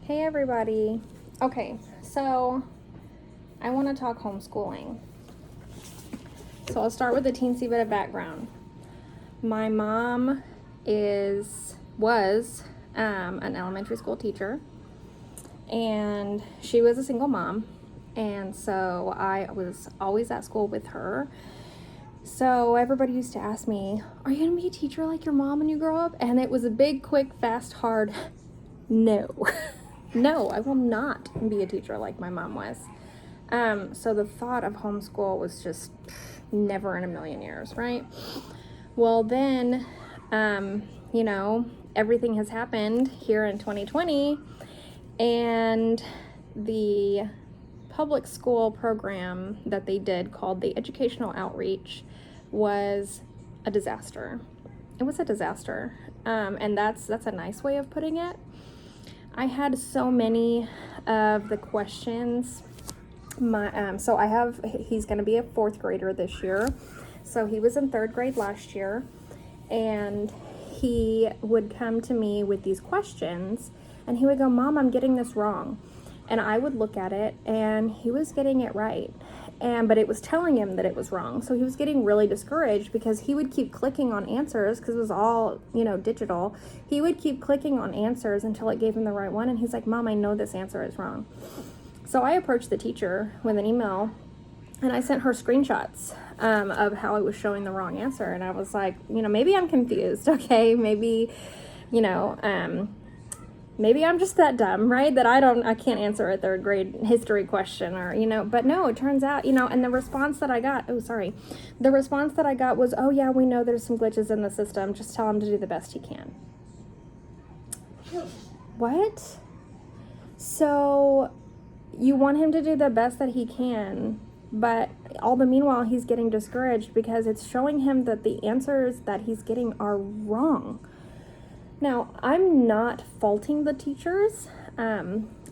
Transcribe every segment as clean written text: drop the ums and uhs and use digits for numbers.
Hey everybody. Okay, so I want to talk homeschooling. So I'll start with a teensy bit of background. My mom was an elementary school teacher, and she was a single mom, and so I was always at school with her. So everybody used to ask me, "Are you gonna be a teacher like your mom when you grow up?" And it was a big, quick, fast, hard no. No, I will not be a teacher like my mom was. So the thought of homeschool was just never in a million years, right? Well, then, everything has happened here in 2020, and the public school program that they did called the Educational Outreach was a disaster. It was a disaster, and that's a nice way of putting it. I had so many of the questions. He's going to be a fourth grader this year. So he was in third grade last year, and he would come to me with these questions, and he would go, "Mom, I'm getting this wrong." And I would look at it, and he was getting it right. But it was telling him that it was wrong. So he was getting really discouraged because he would keep clicking on answers because it was all, digital. He would keep clicking on answers until it gave him the right one. And he's like, "Mom, I know this answer is wrong." So I approached the teacher with an email, and I sent her screenshots of how it was showing the wrong answer. And I was like, maybe I'm confused. Okay, maybe, maybe I'm just that dumb, right? That I can't answer a third grade history question but no, it turns out, and the response that I got, was, "Oh yeah, we know there's some glitches in the system. Just tell him to do the best he can." What? So you want him to do the best that he can, but all the meanwhile he's getting discouraged because it's showing him that the answers that he's getting are wrong. Now, I'm not faulting the teachers.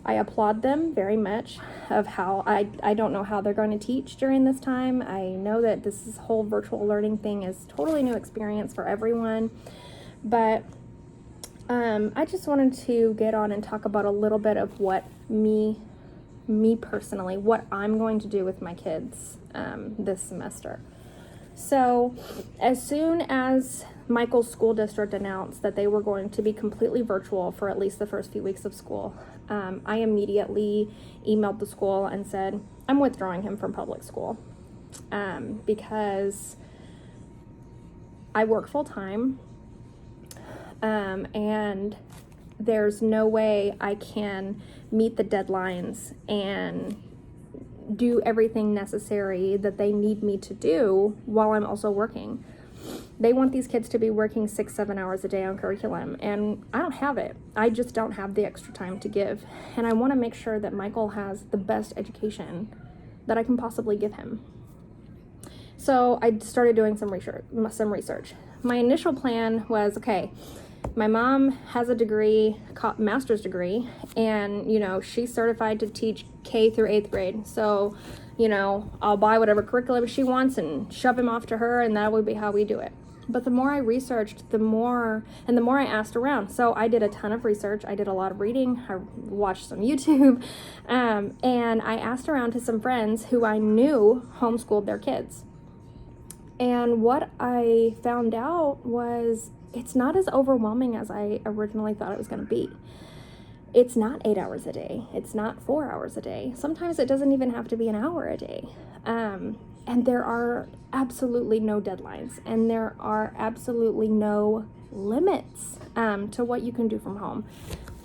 I applaud them very much of how I don't know how they're going to teach during this time. I know that this whole virtual learning thing is totally new experience for everyone, but I just wanted to get on and talk about a little bit of what me personally, what I'm going to do with my kids this semester. So as soon as Michael's school district announced that they were going to be completely virtual for at least the first few weeks of school, I immediately emailed the school and said, I'm withdrawing him from public school because I work full time and there's no way I can meet the deadlines and do everything necessary that they need me to do while I'm also working. They want these kids to be working 6-7 hours a day on curriculum, and I don't have it. I just don't have the extra time to give, and I want to make sure that Michael has the best education that I can possibly give him. So I started doing some research. My initial plan was, okay, my mom has a degree, master's degree, and, she's certified to teach K through 8th grade. So, I'll buy whatever curriculum she wants and shove him off to her, and that would be how we do it. But the more I researched, the more I asked around. So I did a ton of research. I did a lot of reading. I watched some YouTube, and I asked around to some friends who I knew homeschooled their kids. And what I found out was it's not as overwhelming as I originally thought it was going to be. It's not 8 hours a day. It's not 4 hours a day. Sometimes it doesn't even have to be an hour a day. And there are absolutely no deadlines, and there are absolutely no limits to what you can do from home.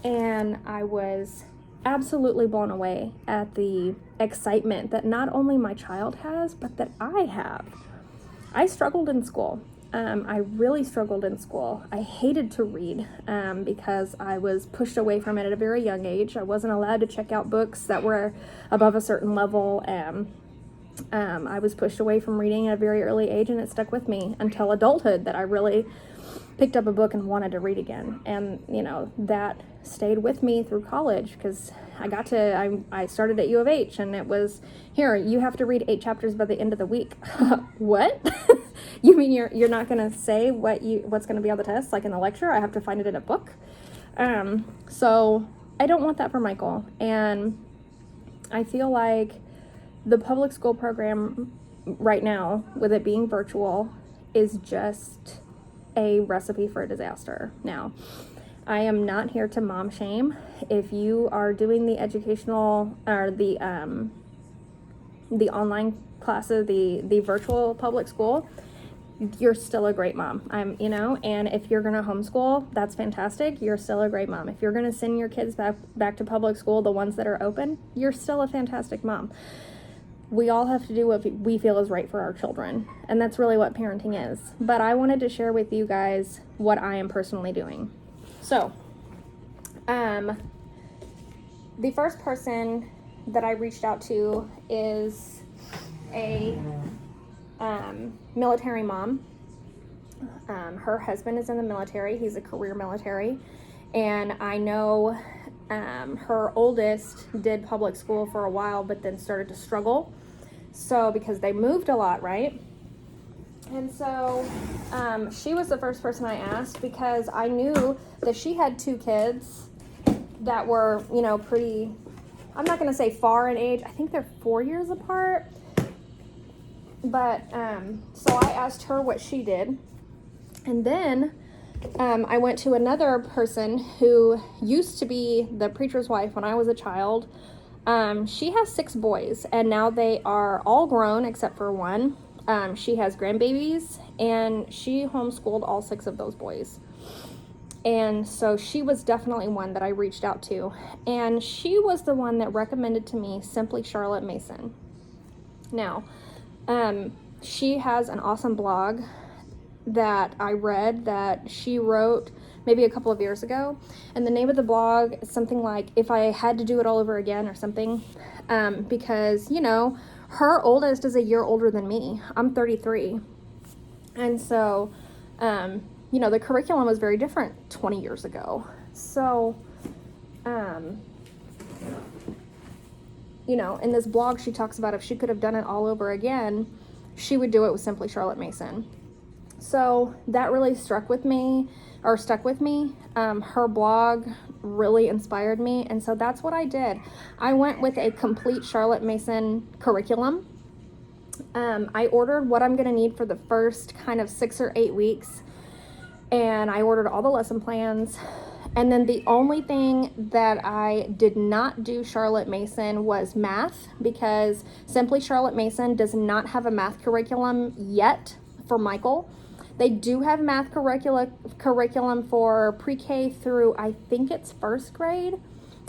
And I was absolutely blown away at the excitement that not only my child has, but that I have. I struggled in school. I really struggled in school. I hated to read because I was pushed away from it at a very young age. I wasn't allowed to check out books that were above a certain level. I was pushed away from reading at a very early age, and it stuck with me until adulthood that I really picked up a book and wanted to read again. And, that stayed with me through college because I started at U of H, and it was, here, you have to read 8 chapters by the end of the week. What? You mean you're not going to say what's going to be on the test, like in the lecture? I have to find it in a book. So I don't want that for Michael. And I feel like the public school program right now, with it being virtual, is just a recipe for a disaster. Now, I am not here to mom shame. If you are doing the educational or the online classes, the virtual public school, you're still a great mom. And if you're gonna homeschool, that's fantastic. You're still a great mom. If you're gonna send your kids back to public school, the ones that are open, you're still a fantastic mom. We all have to do what we feel is right for our children, and that's really what parenting is. But I wanted to share with you guys what I am personally doing. So, the first person that I reached out to is a military mom. Her husband is in the military. He's a career military, and I know her oldest did public school for a while, but then started to struggle. So because they moved a lot, right? And so she was the first person I asked, because I knew that she had 2 kids that were, pretty, I'm not going to say far in age. I think they're 4 years apart. But so I asked her what she did. And then I went to another person who used to be the preacher's wife when I was a child. She has 6 boys, and now they are all grown except for one. She has grandbabies, and she homeschooled all 6 of those boys. And so she was definitely one that I reached out to. And she was the one that recommended to me Simply Charlotte Mason. Now, she has an awesome blog that I read that she wrote maybe a couple of years ago. And the name of the blog is something like If I Had to Do It All Over Again or something. Because, her oldest is a year older than me. I'm 33. And so, the curriculum was very different 20 years ago. So, in this blog, she talks about if she could have done it all over again, she would do it with Simply Charlotte Mason. So that really stuck with me. Her blog really inspired me. And so that's what I did. I went with a complete Charlotte Mason curriculum. I ordered what I'm going to need for the first kind of 6 or 8 weeks. And I ordered all the lesson plans. And then the only thing that I did not do Charlotte Mason was math, because Simply Charlotte Mason does not have a math curriculum yet for Michael. They do have math curriculum for pre-K through, I think it's 1st grade.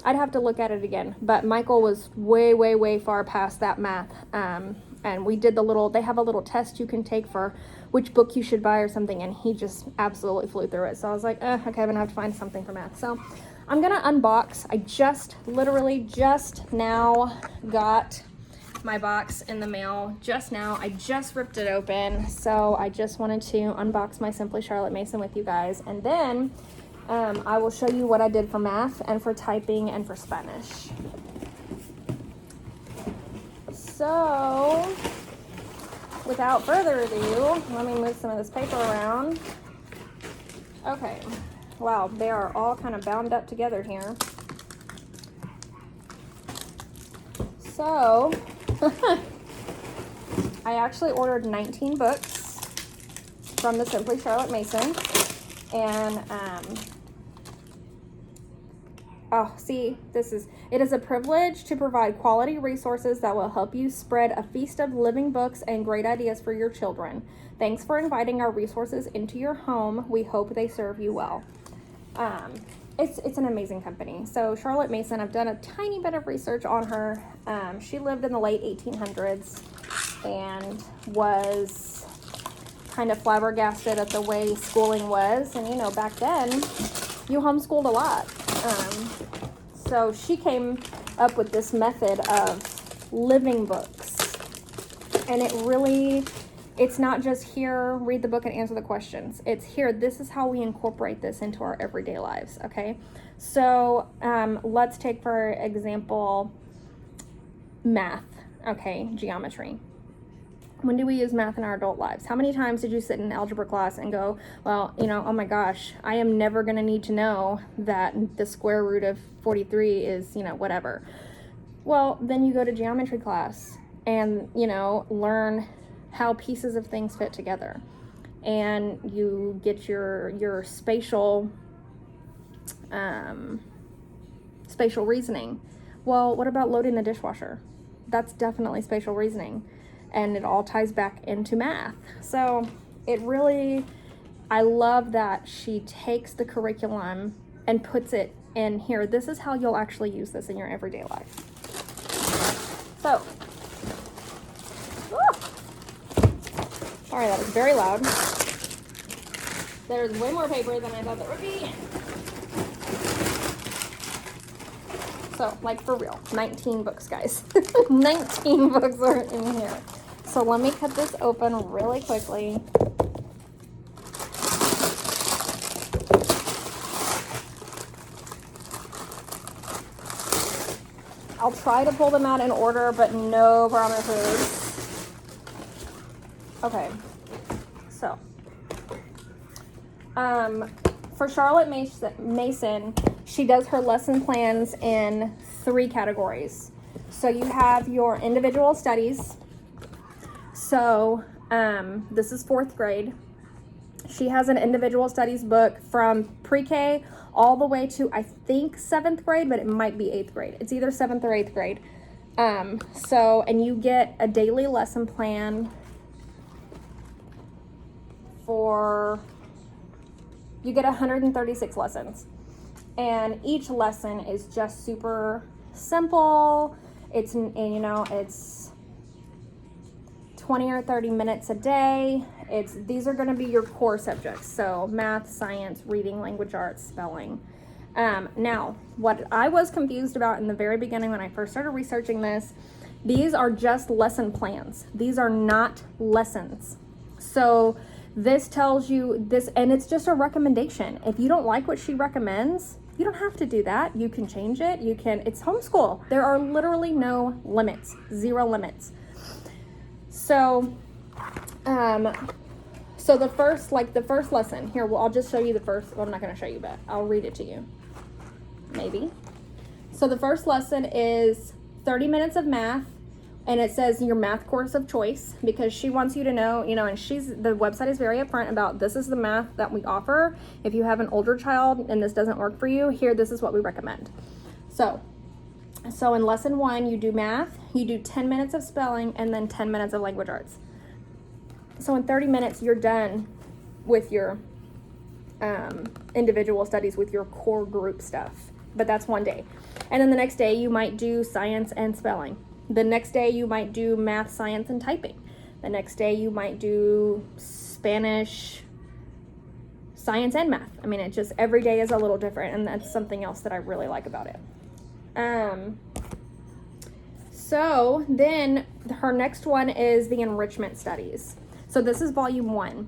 I'd have to look at it again. But Michael was way, way, way far past that math. And we did they have a little test you can take for which book you should buy or something, and he just absolutely flew through it. So I was like, okay, I'm gonna have to find something for math. So I'm gonna unbox. I literally just now got my box in the mail. Just now. I just ripped it open. So I just wanted to unbox my Simply Charlotte Mason with you guys. And then I will show you what I did for math and for typing and for Spanish. So, without further ado, let me move some of this paper around. Okay, wow, they are all kind of bound up together here. So, I actually ordered 19 books from the Simply Charlotte Mason, and it is a privilege to provide quality resources that will help you spread a feast of living books and great ideas for your children. Thanks for inviting our resources into your home. We hope they serve you well. It's an amazing company. So Charlotte Mason, I've done a tiny bit of research on her. She lived in the late 1800s and was kind of flabbergasted at the way schooling was. And back then, you homeschooled a lot. So she came up with this method of living books. And it's not just here, read the book and answer the questions. It's here, this is how we incorporate this into our everyday lives, okay? So let's take, for example, math, okay, geometry. When do we use math in our adult lives? How many times did you sit in algebra class and go, well, oh my gosh, I am never going to need to know that the square root of 43 is, whatever. Well, then you go to geometry class and, learn how pieces of things fit together. And you get your spatial reasoning. Well, what about loading the dishwasher? That's definitely spatial reasoning. And it all ties back into math. So I love that she takes the curriculum and puts it in here. This is how you'll actually use this in your everyday life. So, sorry, that was very loud. There's way more paper than I thought there would be. So, like, for real, 19 books, guys. 19 books are in here. So let me cut this open really quickly. I'll try to pull them out in order, but no promises. Okay, so for Charlotte Mason, she does her lesson plans in 3 categories. So you have your individual studies. So this is 4th grade. She has an individual studies book from pre-K all the way to, I think, 7th grade, but it might be 8th grade. It's either 7th or 8th grade. And you get a daily lesson plan you get 136 lessons. And each lesson is just super simple. It's 20 or 30 minutes a day. These are going to be your core subjects. So math, science, reading, language arts, spelling. Now, what I was confused about in the very beginning when I first started researching this, these are just lesson plans. These are not lessons. So this tells you this, and it's just a recommendation. If you don't like what she recommends, you don't have to do that. You can change it. It's homeschool. There are literally no limits, 0 limits. So, the first lesson here, I'll just show you the first, well, I'm not going to show you, but I'll read it to you. Maybe. So the first lesson is 30 minutes of math, and it says your math course of choice, because she wants you to know, and the website is very upfront about, this is the math that we offer. If you have an older child and this doesn't work for you, this is what we recommend. So in lesson 1, you do math, you do 10 minutes of spelling, and then 10 minutes of language arts. So in 30 minutes, you're done with your individual studies with your core group stuff. But that's one day. And then the next day, you might do science and spelling. The next day, you might do math, science, and typing. The next day, you might do Spanish, science, and math. I mean, every day is a little different, and that's something else that I really like about it. So then her next one is the enrichment studies. So this is volume 1.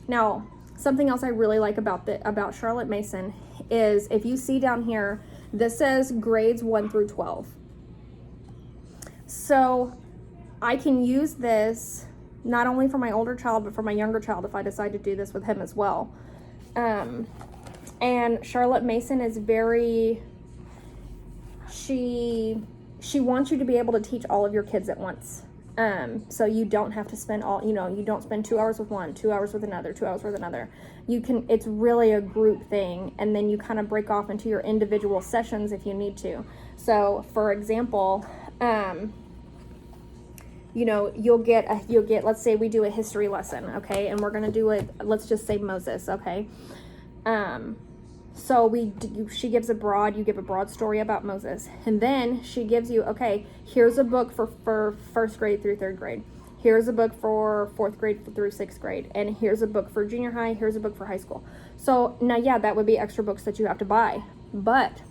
Now, something else I really like about Charlotte Mason is, if you see down here, this says grades 1 through 12. So I can use this not only for my older child, but for my younger child if I decide to do this with him as well. And Charlotte Mason is she wants you to be able to teach all of your kids at once. So you don't have to spend you don't spend 2 hours with one, 2 hours with another, 2 hours with another. It's really a group thing, and then you kind of break off into your individual sessions if you need to. So for example, you'll get, let's say we do a history lesson, okay? And we're going to do let's just say Moses, okay? So she gives you give a broad story about Moses. And then she gives you, okay, here's a book for 1st grade through 3rd grade. Here's a book for 4th grade through 6th grade. And here's a book for junior high. Here's a book for high school. So now, yeah, that would be extra books that you have to buy. But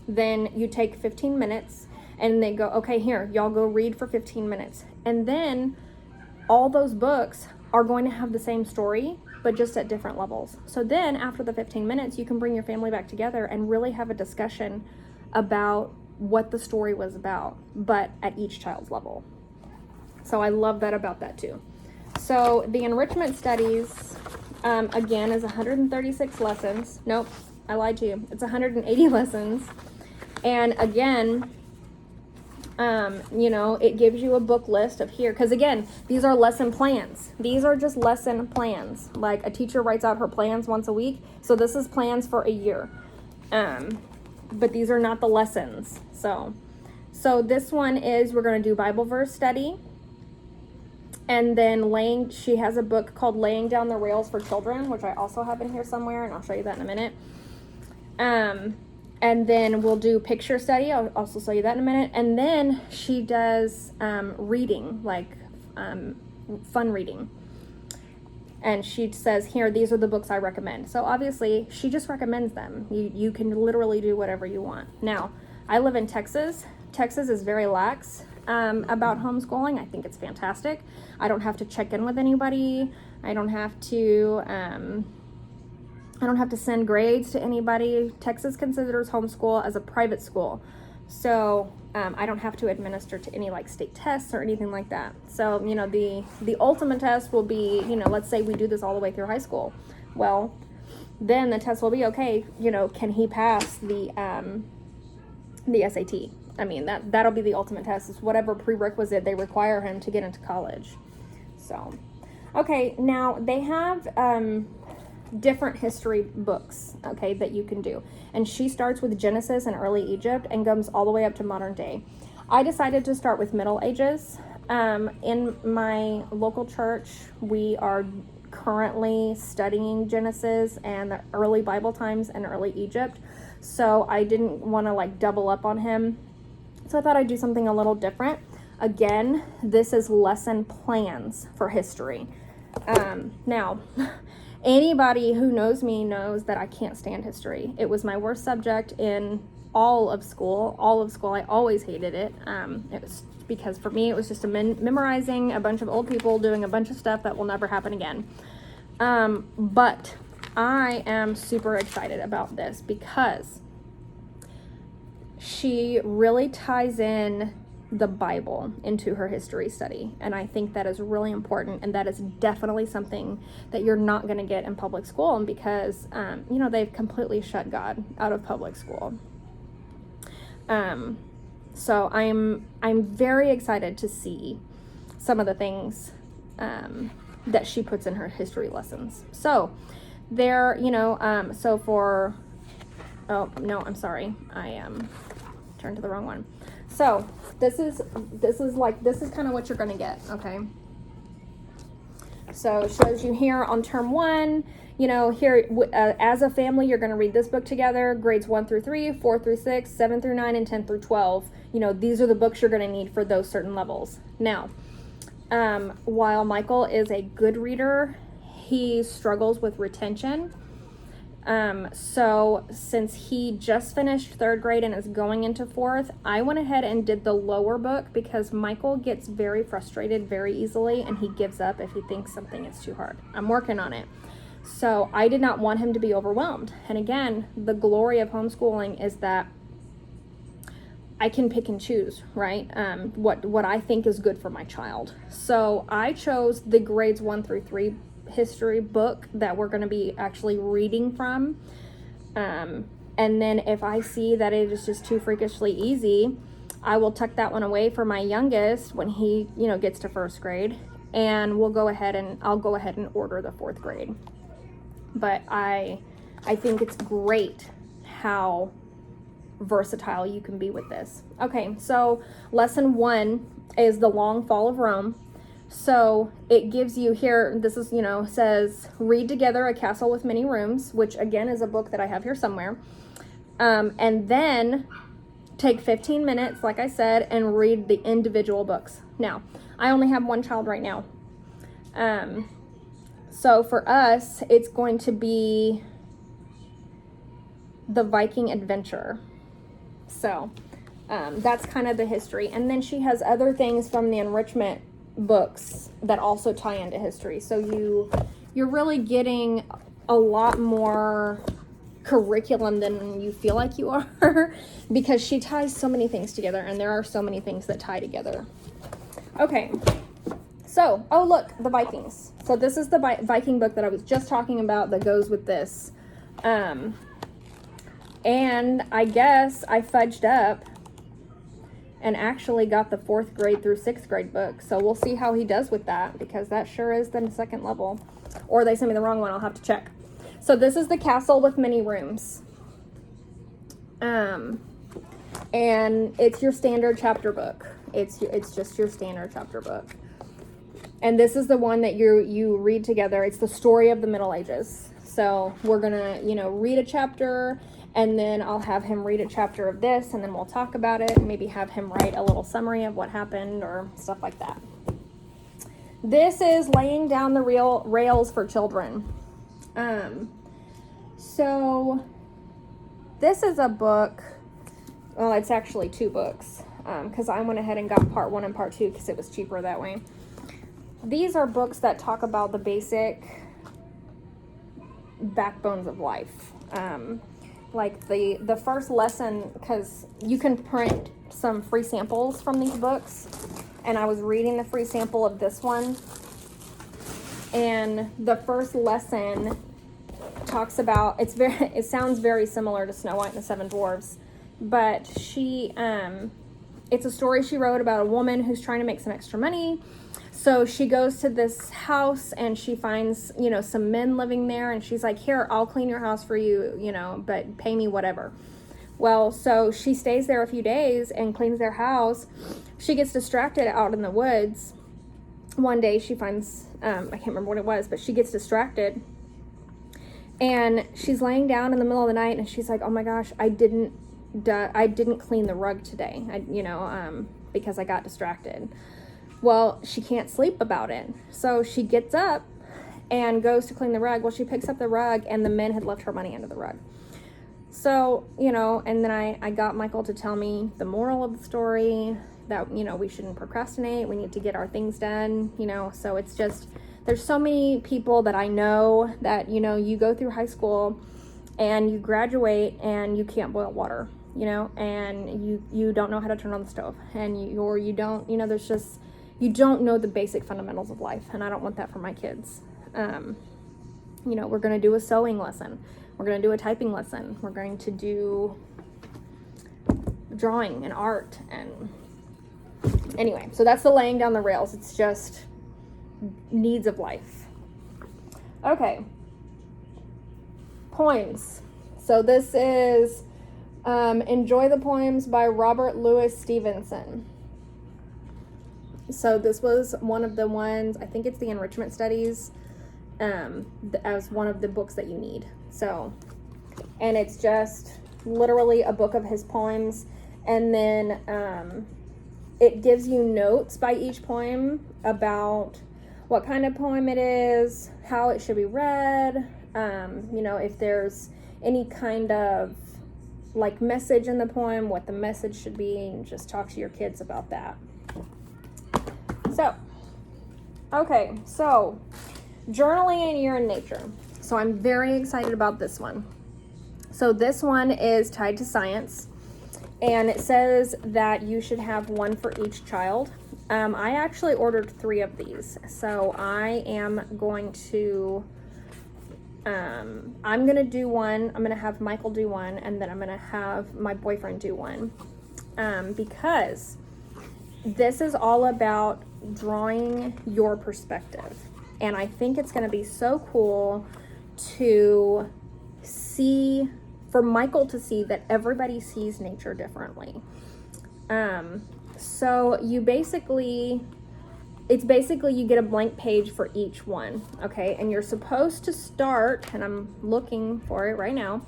then you take 15 minutes and they go, okay, here, y'all go read for 15 minutes. And then all those books are going to have the same story, but just at different levels. So then after the 15 minutes, you can bring your family back together and really have a discussion about what the story was about, but at each child's level. So I love that about that too. So the enrichment studies, again, is 136 lessons. Nope, I lied to you. It's 180 lessons. And again, it gives you a book list of here. Because again, these are lesson plans. These are just lesson plans. Like a teacher writes out her plans once a week. So this is plans for a year. But these are not the lessons. So this one is, we're going to do Bible verse study. And then she has a book called Laying Down the Rails for Children, which I also have in here somewhere, and I'll show you that in a minute. And then we'll do picture study. I'll also show you that in a minute. And then she does reading, like fun reading. And she says, here, these are the books I recommend. So obviously, she just recommends them. You can literally do whatever you want. Now, I live in Texas. Texas is very lax about homeschooling. I think it's fantastic. I don't have to check in with anybody. I don't have to send grades to anybody. Texas considers homeschool as a private school. So I don't have to administer to any like state tests or anything like that. So, the ultimate test will be, let's say we do this all the way through high school. Well, then the test will be, okay, can he pass the SAT? I mean, that'll be the ultimate test, is whatever prerequisite they require him to get into college. So, okay, now they have different history books, okay, that you can do. And she starts with Genesis and early Egypt and goes all the way up to modern day. I decided to start with Middle Ages. In my local church, we are currently studying Genesis and the early Bible times and early Egypt. So I didn't want to like double up on him. So I thought I'd do something a little different. Again, this is lesson plans for history. Now, anybody who knows me knows that I can't stand history. It was my worst subject in all of school. I always hated it. It was because for me, it was just memorizing a bunch of old people doing a bunch of stuff that will never happen again. But I am super excited about this because she really ties in the Bible into her history study. And I think that is really important. And that is definitely something that you're not going to get in public school. And because, they've completely shut God out of public school. So I'm very excited to see some of the things that she puts in her history lessons. So there, I turned to the wrong one. So this is kind of what you're going to get, okay? So it shows you here on term 1, here as a family, you're going to read this book together, grades 1 through 3, 4 through 6, 7 through 9, and 10 through 12. These are the books you're going to need for those certain levels. Now, while Michael is a good reader, he struggles with retention. So since he just finished 3rd grade and is going into 4th, I went ahead and did the lower book because Michael gets very frustrated very easily and he gives up if he thinks something is too hard. I'm working on it. So I did not want him to be overwhelmed. And again, the glory of homeschooling is that I can pick and choose, right? What I think is good for my child. So I chose the grades 1 through 3 history book that we're going to be actually reading from. And then if I see that it is just too freakishly easy, I will tuck that one away for my youngest when he, gets to 1st grade. And I'll go ahead and order the 4th grade. But I think it's great how versatile you can be with this. Okay, so lesson 1 is the long fall of Rome. So it gives you here, this is, says, read together A Castle with Many Rooms, which again is a book that I have here somewhere. And then take 15 minutes, like I said, and read the individual books. Now, I only have one child right now. So for us, it's going to be the Viking Adventure. So that's kind of the history. And then she has other things from the enrichment books that also tie into history. So you're really getting a lot more curriculum than you feel like you are because she ties so many things together and there are so many things that tie together. Okay, So, oh look, the Vikings. So this is the Viking book that I was just talking about that goes with this. And I guess I fudged up and actually got the 4th grade through 6th grade book. So we'll see how he does with that, because that sure is the 2nd level. Or they sent me the wrong one, I'll have to check. So this is The Castle with Many Rooms. And it's your standard chapter book. It's just your standard chapter book. And this is the one that you read together. It's the story of the Middle Ages. So we're gonna, read a chapter, and then I'll have him read a chapter of this, and then we'll talk about it, and maybe have him write a little summary of what happened or stuff like that. This is Laying Down the Rails for Children. So this is a book. Well, it's actually 2 books, because I went ahead and got part 1 and part 2 because it was cheaper that way. These are books that talk about the basic backbones of life. Like the first lesson, because you can print some free samples from these books, and I was reading the free sample of this one, and the first lesson talks about, it sounds very similar to Snow White and the Seven Dwarfs, but it's a story she wrote about a woman who's trying to make some extra money. So she goes to this house and she finds, some men living there, and she's like, here, I'll clean your house for you, but pay me whatever. Well, so she stays there a few days and cleans their house. She gets distracted out in the woods. One day she finds, I can't remember what it was, but she gets distracted. And she's laying down in the middle of the night, and she's like, oh my gosh, I didn't clean the rug today, because I got distracted. Well, she can't sleep about it. So she gets up and goes to clean the rug. Well, she picks up the rug, and the men had left her money under the rug. So, and then I got Michael to tell me the moral of the story, that, we shouldn't procrastinate. We need to get our things done, so it's just, there's so many people that I know that, you go through high school and you graduate and you can't boil water, and you don't know how to turn on the stove, and you don't, there's just, you don't know the basic fundamentals of life, and I don't want that for my kids. We're going to do a sewing lesson. We're going to do a typing lesson. We're going to do drawing and art. And anyway, so that's the laying down the rails. It's just needs of life. Okay. Poems. So this is Enjoy the Poems by Robert Louis Stevenson. So this was one of the ones, I think it's the enrichment studies, as one of the books that you need. So, and it's just literally a book of his poems, and then it gives you notes by each poem about what kind of poem it is, how it should be read, if there's any kind of like message in the poem, what the message should be, and just talk to your kids about that. So, okay, so journaling a year in nature. So I'm very excited about this one. So this one is tied to science, and it says that you should have one for each child. I actually ordered 3 of these, so I am going to do one. I'm gonna have Michael do one, and then I'm gonna have my boyfriend do one, because this is all about drawing your perspective, and I think it's going to be so cool to see, for Michael to see that everybody sees nature differently. So you basically you get a blank page for each one, okay, and you're supposed to start, and I'm looking for it right now.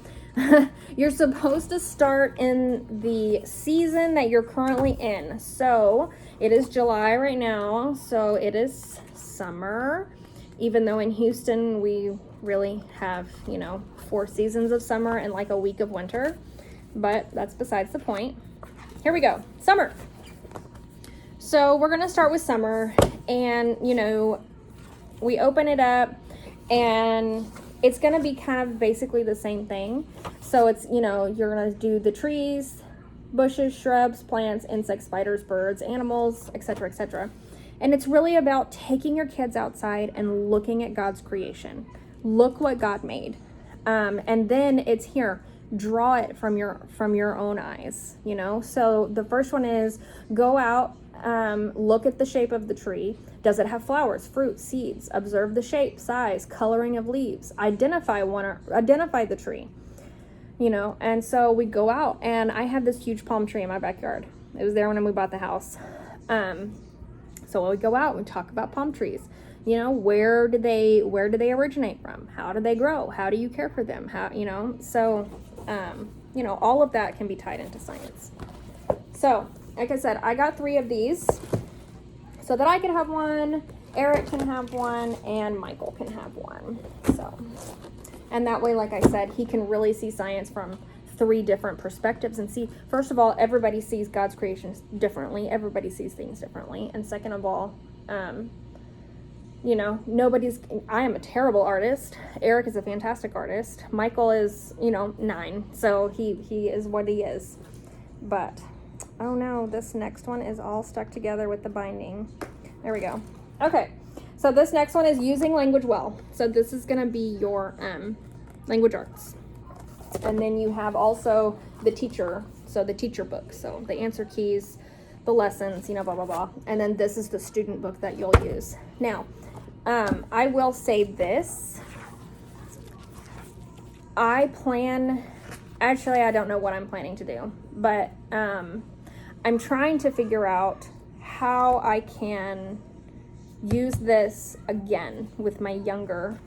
You're supposed to start in the season that you're currently in. So it is July right now, so it is summer, even though in Houston we really have 4 seasons of summer and like a week of winter, but that's besides the point. Here we go. Summer. So we're gonna start with summer, and we open it up, and it's going to be kind of basically the same thing. So it's, you're going to do the trees, bushes, shrubs, plants, insects, spiders, birds, animals, etc., etc. And it's really about taking your kids outside and looking at God's creation. Look what God made. And then it's here. Draw it from your own eyes, you know? So the first one is go out, look at the shape of the tree. Does it have flowers, fruit, seeds? Observe the shape, size, coloring of leaves. Identify the tree, you know? And so we go out, and I have this huge palm tree in my backyard. It was there when we bought the house. So we go out and talk about palm trees. You know, where do they originate from? How do they grow? How do you care for them? How, you know, so, you know, all of that can be tied into science. So, like I said, I got 3 of these so that I can have one, Eric can have one, and Michael can have one. So, and that way, like I said, he can really see science from 3 different perspectives and see, first of all, everybody sees God's creation differently. Everybody sees things differently. And second of all, you know, I am a terrible artist. Eric is a fantastic artist. Michael is, you know, 9. So he is what he is. But, oh no, this next one is all stuck together with the binding. There we go. Okay. So this next one is using language well. So this is going to be your language arts. And then you have also the teacher. So the teacher book. So the answer keys, the lessons, you know, blah, blah, blah. And then this is the student book that you'll use. Now, I will say this. I don't know what I'm planning to do, but I'm trying to figure out how I can use this again with my younger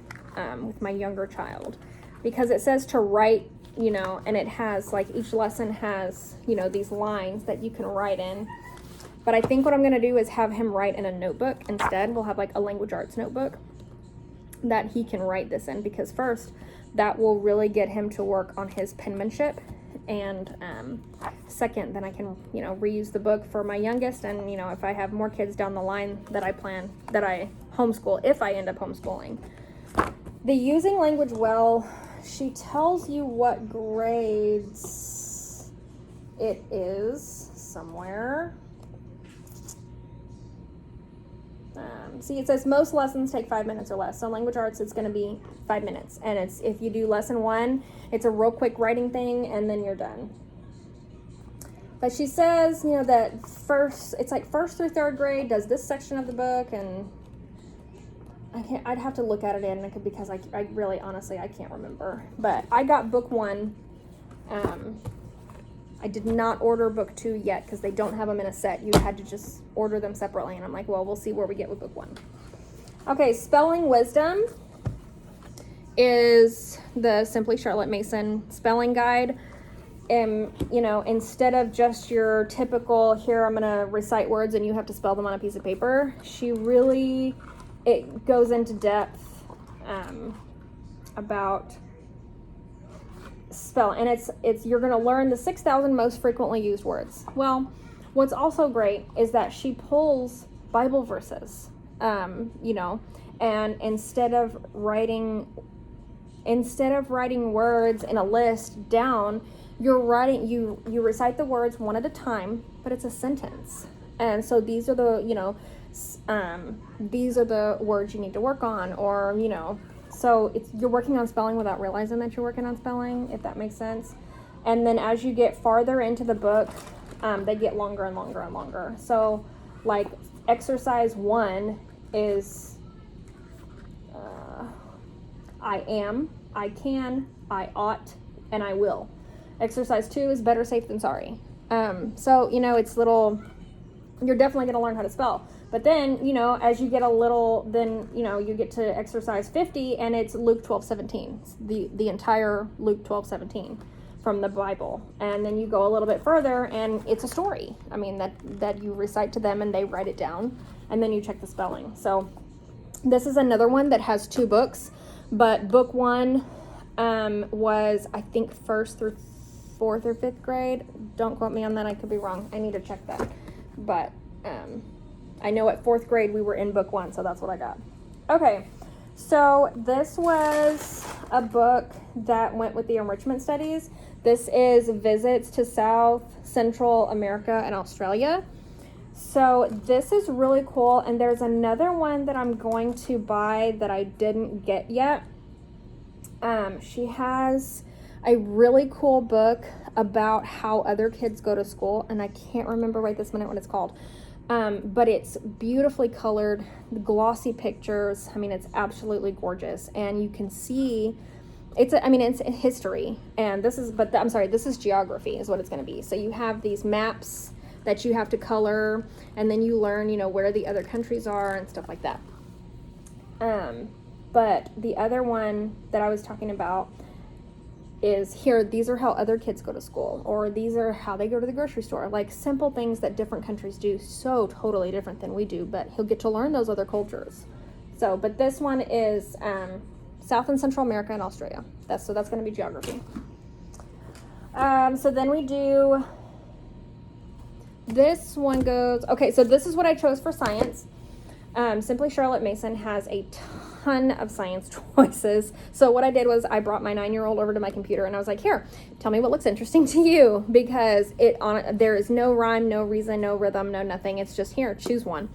child, because it says to write, you know, and it has like each lesson has, you know, these lines that you can write in. But I think what I'm going to do is have him write in a notebook instead. We'll have like a language arts notebook that he can write this in, because first, that will really get him to work on his penmanship. And second, then I can, you know, reuse the book for my youngest. And, you know, if I have more kids down the line that I homeschool, if I end up homeschooling. The using language well, she tells you what grades it is somewhere. See, it says most lessons take 5 minutes or less. So language arts, it's going to be 5 minutes. And it's, if you do lesson 1, it's a real quick writing thing, and then you're done. But she says, you know, that it's like 1st through 3rd grade does this section of the book, and I'd have to look at it in, because I really, honestly, I can't remember. But I got book 1. I did not order book 2 yet, because they don't have them in a set. You had to just order them separately. And I'm like, well, we'll see where we get with book 1. Okay, Spelling Wisdom is the Simply Charlotte Mason spelling guide. You know, instead of just your typical, here I'm going to recite words and you have to spell them on a piece of paper, it goes into depth about spell, and it's you're going to learn the 6,000 most frequently used words. Well, what's also great is that she pulls Bible verses, you know, and instead of writing words in a list down, you recite the words one at a time, but it's a sentence. And so these are the, you know, these are the words you need to work on, or, you know, so you're working on spelling without realizing that you're working on spelling, if that makes sense. And then as you get farther into the book, they get longer and longer and longer. So like exercise 1 is I am, I can, I ought, and I will. Exercise 2 is better safe than sorry. So, you know, it's little, you're definitely going to learn how to spell. But then, you know, as you get a little, then, you know, you get to exercise 50, and it's Luke 12:17, the entire Luke 12:17 from the Bible. And then you go a little bit further, and it's a story. I mean, that you recite to them, and they write it down, and then you check the spelling. So this is another one that has 2 books, but book 1 was, I think, 1st through 4th or 5th grade. Don't quote me on that. I could be wrong. I need to check that. But I know at 4th grade we were in book 1, so that's what I got. Okay, so this was a book that went with the enrichment studies. This is Visits to South, Central America, and Australia. So this is really cool, and there's another one that I'm going to buy that I didn't get yet. She has a really cool book about how other kids go to school, and I can't remember right this minute what it's called. But it's beautifully colored, glossy pictures. I mean, it's absolutely gorgeous, and you can see it's history, and this is geography is what it's going to be. So you have these maps that you have to color, and then you learn, where the other countries are and stuff like that. But the other one that I was talking about is here, these are how other kids go to school, or these are how they go to the grocery store, like simple things that different countries do so totally different than we do, but he'll get to learn those other cultures. So, but this one is South and Central America and Australia. That's going to be geography. So then we do, this one goes, okay, so this is what I chose for science. Simply Charlotte Mason has a ton of science choices. So what I did was I brought my 9-year-old over to my computer, and I was like, here, tell me what looks interesting to you, because there is no rhyme, no reason, no rhythm, no nothing. It's just, here, choose one.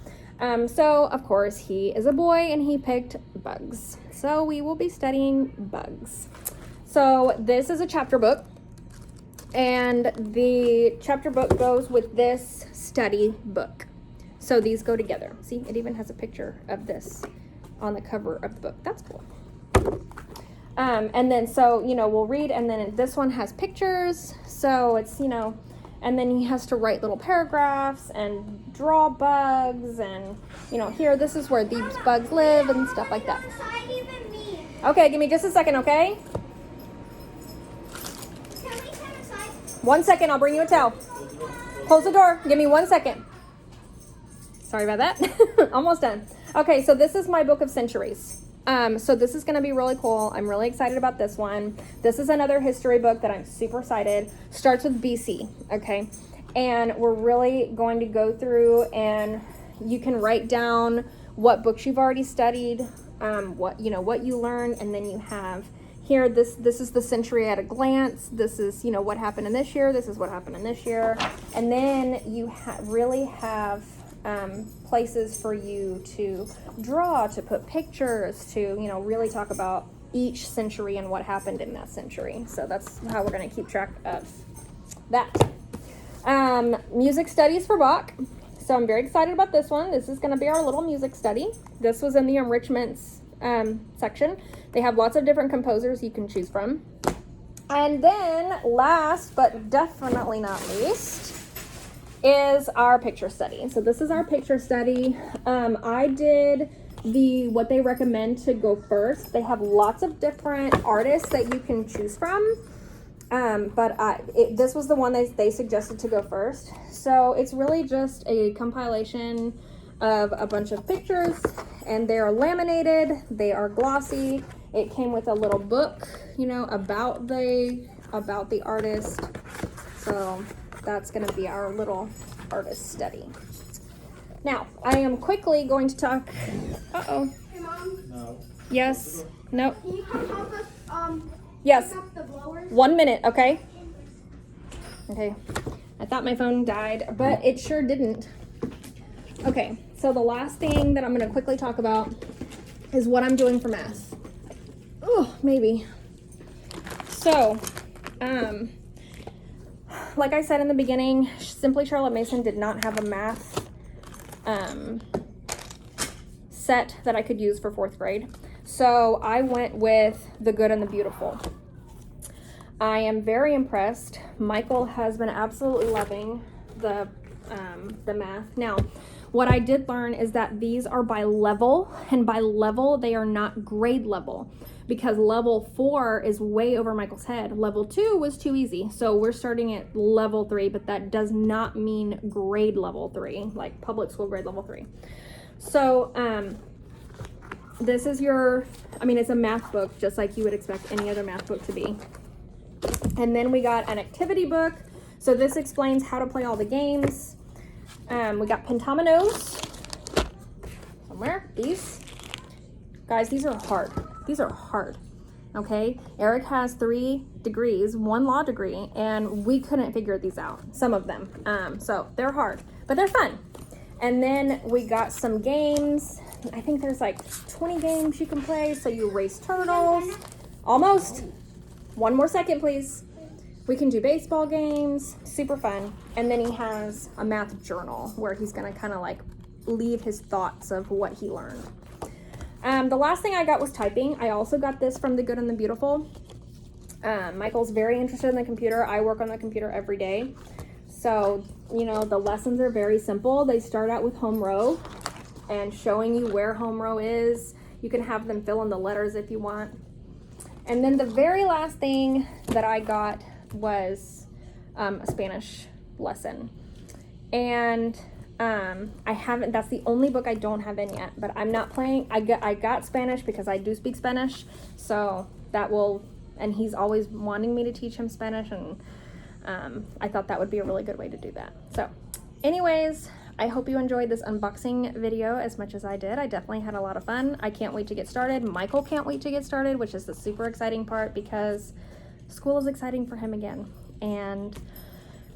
So of course he is a boy, and he picked bugs. So we will be studying bugs. So this is a chapter book, and the chapter book goes with this study book. So these go together. See, it even has a picture of this on the cover of the book. That's cool. And then, so, we'll read, and then this one has pictures. So it's, and then he has to write little paragraphs and draw bugs, and, here, this is where these bugs live and stuff like that. Okay, give me just a second, okay? 1 second, I'll bring you a towel. Close the door. Give me 1 second. Sorry about that. Almost done. Okay, so this is my book of centuries. So this is going to be really cool. I'm really excited about this one. This is another history book that I'm super excited. Starts with BC, okay? And we're really going to go through, and you can write down what books you've already studied, what you learned, and then you have here, this is the century at a glance. This is, what happened in this year. This is what happened in this year. And then you really have places for you to draw, to put pictures, to, really talk about each century and what happened in that century. So that's how we're going to keep track of that. Music studies for Bach. So I'm very excited about this one. This is going to be our little music study. This was in the enrichments section. They have lots of different composers you can choose from. And then last but definitely not least is our picture study. So this is our picture study. I did what they recommend to go first. They have lots of different artists that you can choose from. But this was the one they suggested to go first. So it's really just a compilation of a bunch of pictures, and they are laminated, they are glossy. It came with a little book, about the artist. So that's going to be our little artist study. Now, I am quickly going to talk. Uh-oh. Hey, Mom. No. Yes. No. Can you come help us Yes. pick up the blowers? 1 minute, okay? Okay. I thought my phone died, but it sure didn't. Okay, so the last thing that I'm going to quickly talk about is what I'm doing for math. Oh, maybe. So, like I said in the beginning, Simply Charlotte Mason did not have a math set that I could use for 4th grade. So I went with The Good and the Beautiful. I am very impressed. Michael has been absolutely loving the math. Now, what I did learn is that these are by level, and by level they are not grade level, because level 4 is way over Michael's head. Level 2 was too easy, so we're starting at level 3, but that does not mean grade level 3, like public school grade level 3. So this is it's a math book, just like you would expect any other math book to be. And then we got an activity book. So this explains how to play all the games. We got pentominoes somewhere. These guys, these are hard. Okay, Eric has 3 degrees, 1 law degree, and we couldn't figure these out, some of them. So they're hard, but they're fun. And then we got some games. I think there's like 20 games you can play. So you race turtles. Almost. One more second, please. We can do baseball games. Super fun. And then he has a math journal where he's going to kind of like leave his thoughts of what he learned. The last thing I got was typing. I also got this from The Good and the Beautiful. Michael's very interested in the computer. I work on the computer every day. So, you know, the lessons are very simple. They start out with home row and showing you where home row is. You can have them fill in the letters if you want. And then the very last thing that I got was a Spanish lesson. And I haven't, that's the only book I don't have in yet, but I'm not playing. I got Spanish because I do speak Spanish. So that will, and he's always wanting me to teach him Spanish, and I thought that would be a really good way to do that. So anyways, I hope you enjoyed this unboxing video as much as I did. I definitely had a lot of fun. I can't wait to get started. Michael can't wait to get started, which is the super exciting part because school is exciting for him again. And,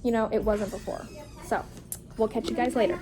you know, it wasn't before. So we'll catch you guys later.